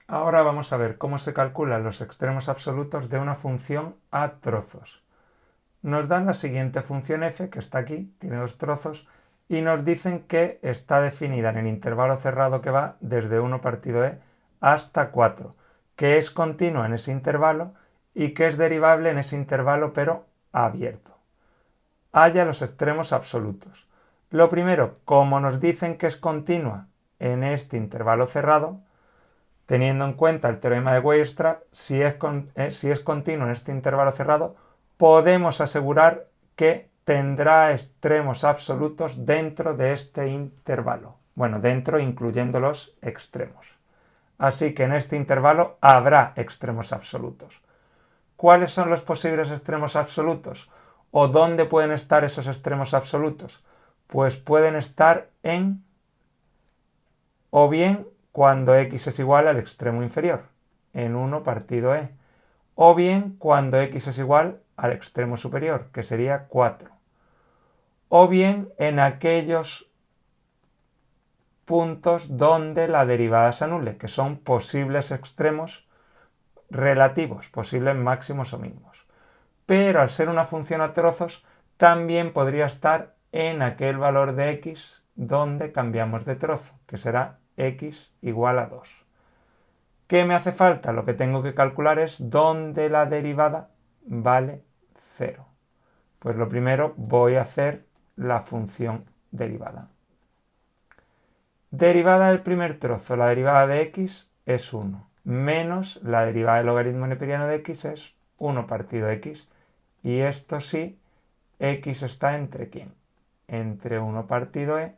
Ahora vamos a ver cómo se calculan los extremos absolutos de una función a trozos. Nos dan la siguiente función f, que está aquí, tiene dos trozos, y nos dicen que está definida en el intervalo cerrado que va desde 1 partido e hasta 4, que es continua en ese intervalo y que es derivable en ese intervalo pero abierto. Halla los extremos absolutos. Lo primero, como nos dicen que es continua en este intervalo cerrado, teniendo en cuenta el teorema de Weierstrass, si es continuo en este intervalo cerrado, podemos asegurar que tendrá extremos absolutos dentro de este intervalo. Bueno, dentro incluyendo los extremos. Así que en este intervalo habrá extremos absolutos. ¿Cuáles son los posibles extremos absolutos? ¿O dónde pueden estar esos extremos absolutos? Pues pueden estar en o bien cuando x es igual al extremo inferior, en 1 partido e, o bien cuando x es igual al extremo superior, que sería 4, o bien en aquellos puntos donde la derivada se anule, que son posibles extremos relativos, posibles máximos o mínimos. Pero al ser una función a trozos, también podría estar en aquel valor de x donde cambiamos de trozo, que será x igual a 2. ¿Qué me hace falta? Lo que tengo que calcular es dónde la derivada vale 0. Pues lo primero voy a hacer la función derivada. Derivada del primer trozo, la derivada de x es 1, menos la derivada del logaritmo neperiano de x es 1 partido x. Y esto sí, x está entre ¿quién? Entre 1 partido e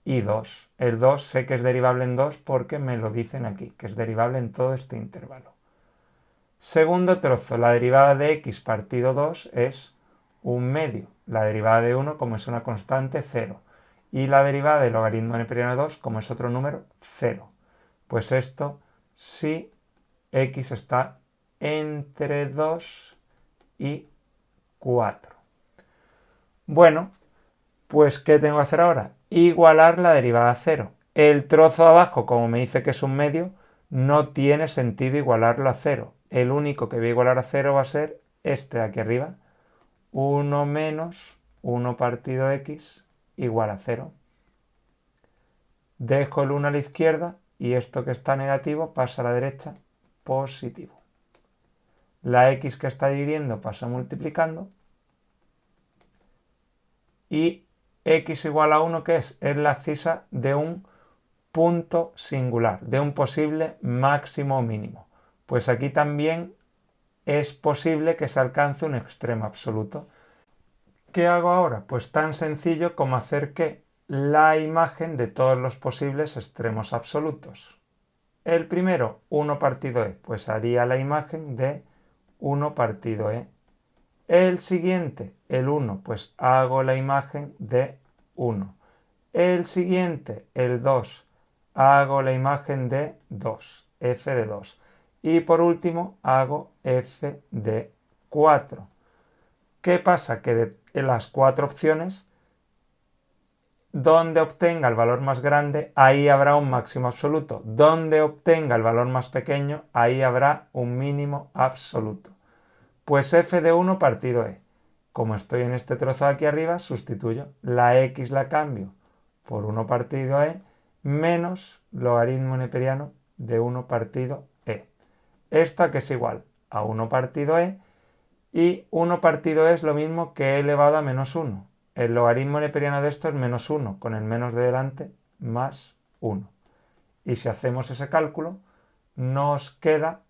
y 2. El 2 sé que es derivable en 2 porque me lo dicen aquí, que es derivable en todo este intervalo. Segundo trozo, la derivada de x partido 2 es 1/2. La derivada de 1, como es una constante, 0. Y la derivada del logaritmo neperiano de 2, como es otro número, 0. Pues esto sí, x está entre 2 y 4. Bueno, pues ¿qué tengo que hacer ahora? Igualar la derivada a 0. El trozo de abajo, como me dice que es 1/2, no tiene sentido igualarlo a 0. El único que voy a igualar a 0 va a ser este de aquí arriba. 1 menos 1 partido x igual a 0. Dejo el 1 a la izquierda y esto que está negativo pasa a la derecha positivo. La x que está dividiendo pasa multiplicando. Y x igual a 1, ¿qué es? Es la abscisa de un punto singular, de un posible máximo o mínimo. Pues aquí también es posible que se alcance un extremo absoluto. ¿Qué hago ahora? Pues tan sencillo como hacer que la imagen de todos los posibles extremos absolutos. El primero, 1 partido e, pues haría la imagen de 1 partido e. El siguiente, el 1, pues hago la imagen de 1. El siguiente, el 2, hago la imagen de 2, f de 2. Y por último, hago f de 4. ¿Qué pasa? Que de las 4 opciones, donde obtenga el valor más grande, ahí habrá un máximo absoluto. Donde obtenga el valor más pequeño, ahí habrá un mínimo absoluto. Pues f de 1 partido e. Como estoy en este trozo de aquí arriba, sustituyo. La x la cambio por 1 partido e menos logaritmo neperiano de 1 partido e. Esto que es igual a 1 partido e, y 1 partido e es lo mismo que e elevado a menos 1. El logaritmo neperiano de esto es menos 1, con el menos de delante más 1. Y si hacemos ese cálculo, nos queda,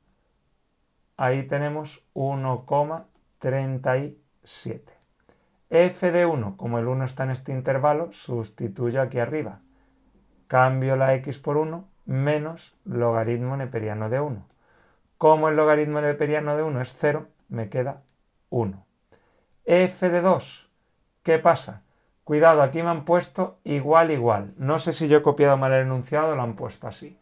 ahí tenemos 1,37. F de 1, como el 1 está en este intervalo, sustituyo aquí arriba. Cambio la x por 1 menos logaritmo neperiano de 1. Como el logaritmo neperiano de 1 es 0, me queda 1. F de 2, ¿qué pasa? Cuidado, aquí me han puesto igual, igual. No sé si yo he copiado mal el enunciado o lo han puesto así.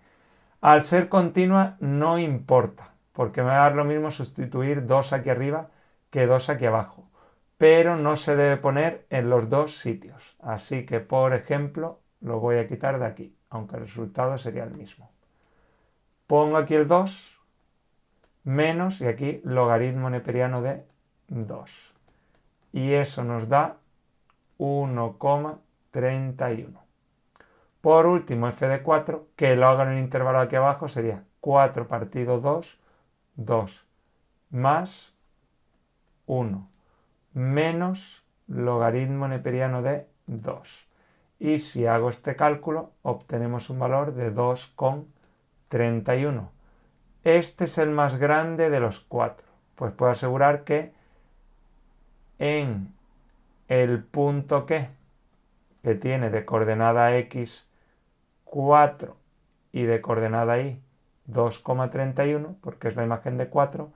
Al ser continua no importa, porque me va a dar lo mismo sustituir 2 aquí arriba que 2 aquí abajo. Pero no se debe poner en los dos sitios. Así que, por ejemplo, lo voy a quitar de aquí, aunque el resultado sería el mismo. Pongo aquí el 2 menos y aquí logaritmo neperiano de 2. Y eso nos da 1,31. Por último, f de 4, que lo hago en el intervalo aquí abajo, sería 4 partido 2, 2, más 1, menos logaritmo neperiano de 2. Y si hago este cálculo, obtenemos un valor de 2,31. Este es el más grande de los 4. Pues puedo asegurar que en el punto que tiene de coordenada x 4 y de coordenada y 2,31, porque es la imagen de 4,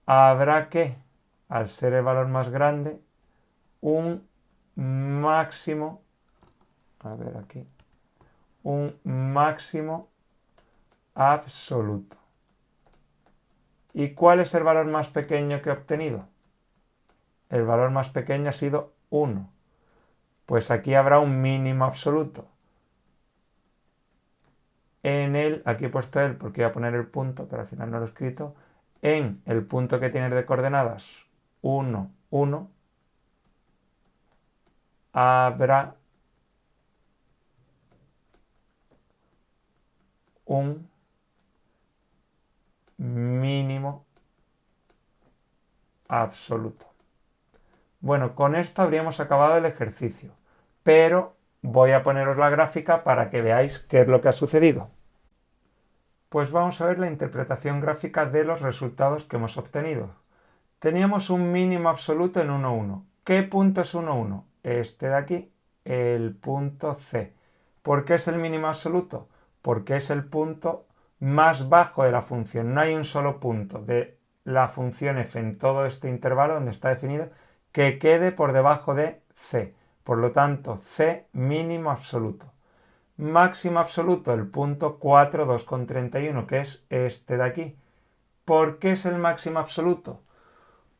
habrá que, al ser el valor más grande, un máximo, a ver aquí, un máximo absoluto. ¿Y cuál es el valor más pequeño que he obtenido? El valor más pequeño ha sido 1. Pues aquí habrá un mínimo absoluto. En él, aquí he puesto él porque iba a poner el punto, pero al final no lo he escrito. En el punto que tiene de coordenadas 1, 1, habrá un mínimo absoluto. Bueno, con esto habríamos acabado el ejercicio, pero voy a poneros la gráfica para que veáis qué es lo que ha sucedido. Pues vamos a ver la interpretación gráfica de los resultados que hemos obtenido. Teníamos un mínimo absoluto en 1, 1. ¿Qué punto es 1, 1? Este de aquí, el punto C. ¿Por qué es el mínimo absoluto? Porque es el punto más bajo de la función. No hay un solo punto de la función f en todo este intervalo donde está definido que quede por debajo de C. Por lo tanto, C mínimo absoluto. Máximo absoluto, el punto 4, 2,31, que es este de aquí. ¿Por qué es el máximo absoluto?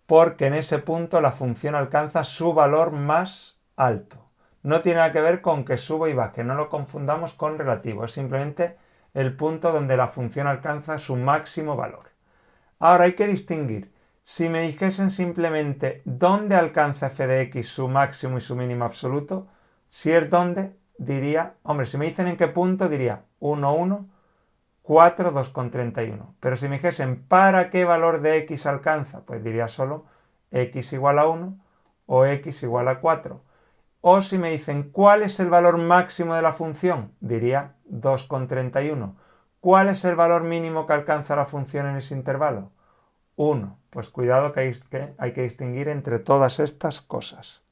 Porque en ese punto la función alcanza su valor más alto. No tiene nada que ver con que suba y baje, no lo confundamos con relativo, es simplemente el punto donde la función alcanza su máximo valor. Ahora hay que distinguir. Si me dijesen simplemente dónde alcanza f de x su máximo y su mínimo absoluto, si es dónde, diría, hombre, si me dicen en qué punto, diría 1, 1, 4, 2,31. Pero si me dijesen para qué valor de x alcanza, pues diría solo x igual a 1 o x igual a 4. O si me dicen cuál es el valor máximo de la función, diría 2,31. ¿Cuál es el valor mínimo que alcanza la función en ese intervalo? 1. Pues cuidado que hay que distinguir entre todas estas cosas.